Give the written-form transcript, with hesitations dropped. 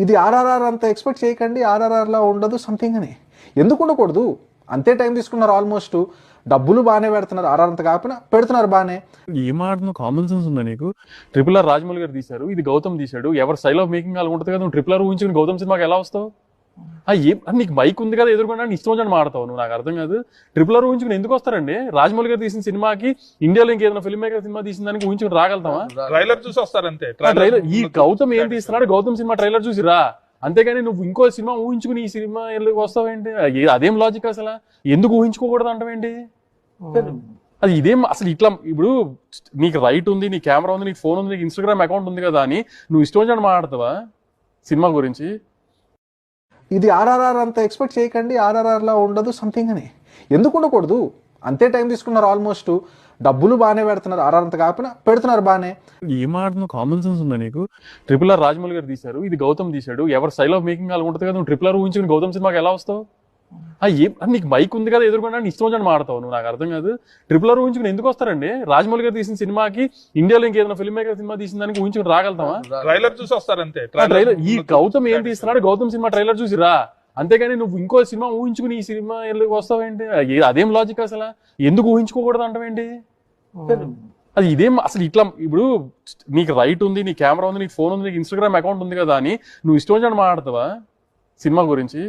ఇది ఆర్ఆర్ఆర్ అంత ఎక్స్పెక్ట్ చేయకండి, ఆర్ఆర్ఆర్లా ఉండదు సంథింగ్ అని. ఎందుకు ఉండకూడదు? అంతే టైం తీసుకున్నారు, ఆల్మోస్ట్ డబ్బులు బాగానే పెడుతున్నారు, ఆర్ఆర్ అంత కాకపోయినా పెడుతున్నారు బాగానే. ఏం ఆడుతున్నావు? కామన్ సెన్స్ ఉందా నీకు? ట్రిపుల్ ఆర్ రాజమౌళి గారు తీశారు, ఇది గౌతమ్ తీశాడు, ఎవరి స్టైల్ ఆఫ్ మేకింగ్ అలా ఉంటుంది కదా. నువ్వు ట్రిపుల్ ఆర్ ఊహించుకుని గౌతమ్ సినిమాకి ఎలా వస్తావు? నీకు బైక్ ఉంది కదా ఎదురుకుండా, ఇష్టం వచ్చి మాడతావు నువ్వు. నాకు అర్థం కాదు. ట్రిపుల్ ఆర్ ఊహించుకుని ఎందుకు వస్తారండి? రాజమౌళి గారు తీసిన సినిమాకి ఇండియాలో ఇంకేదైనా ఫిల్మ్ మేకర్ సినిమా తీసిన దానికి ఊహించుకుని రాగలుగుతామా? ట్రైలర్ చూసి వస్తారంతే. ట్రైలర్ ఈ గౌతమ్ ఏం తీస్తున్నాడు, గౌతమ్ సినిమా ట్రైలర్ చూసి రా. అంతేగాని నువ్వు ఇంకో సినిమా ఊహించుకుని ఈ సినిమా వస్తావేంటి? అదేం లాజిక్ అసలు? ఎందుకు ఊహించుకోకూడదు అంటావేంటి? అది ఇదేం అసలు? ఇట్లా ఇప్పుడు నీకు రైట్ ఉంది, నీ కెమెరా ఉంది, నీకు ఫోన్ ఉంది, నీకు ఇన్స్టాగ్రామ్ అకౌంట్ ఉంది కదా అని నువ్వు ఇష్టం వచ్చి మాట్లాడతావా సినిమా గురించి? ఇది ఆర్ఆర్ఆర్ అంత ఎక్స్పెక్ట్ చేయకండి, ఆర్ఆర్ఆర్లా ఉండదు సంథింగ్ అని. ఎందుకు ఉండకూడదు? అంతే టైం తీసుకున్నారు, ఆల్మోస్ట్ డబ్బులు బాగానే పెడుతున్నారు, ఆర్ఆర్ అంత కాకపోయినా పెడుతున్నారు బాగానే. ఏం ఆడుతున్నావు? కామన్ సెన్స్ ఉందా నీకు? ట్రిపుల్ ఆర్ రాజమౌళి గారు తీశారు, ఇది గౌతమ్ తీశాడు, ఎవరి స్టైల్ ఆఫ్ మేకింగ్ అలా ఉంటుంది కదా. నువ్వు ట్రిపుల్ ఆర్ ఊహించుకుని గౌతమ్ సినిమాకి ఎలా వస్తావు? నీకు బైక్ ఉంది కదా ఎదురుకుండా, ఇష్టం వచ్చి మాడతావు నువ్వు. నాకు అర్థం కాదు. ట్రిపుల్ ఆర్ ఊహించుకుని ఎందుకు వస్తారండి? రాజమౌళి గారు తీసిన సినిమాకి ఇండియాలో ఇంకేదైనా ఫిల్మ్ మేకర్ సినిమా తీసిన దానికి ఊహించుకుని రాగలుగుతామా? ట్రైలర్ చూసి వస్తారంతే. ట్రైలర్ ఈ గౌతమ్ ఏం తీస్తున్నాడు, గౌతమ్ సినిమా ట్రైలర్ చూసి రా. అంతేగాని నువ్వు ఇంకో సినిమా ఊహించుకుని ఈ సినిమా వస్తావేంటి? అదేం లాజిక్ అసలు? ఎందుకు ఊహించుకోకూడదు అంటావేంటి? అది ఇదేం అసలు? ఇట్లా ఇప్పుడు నీకు రైట్ ఉంది, నీ కెమెరా ఉంది, నీకు ఫోన్ ఉంది, నీకు ఇన్స్టాగ్రామ్ అకౌంట్ ఉంది కదా అని నువ్వు ఇష్టం వచ్చి మాట్లాడతావా సినిమా గురించి?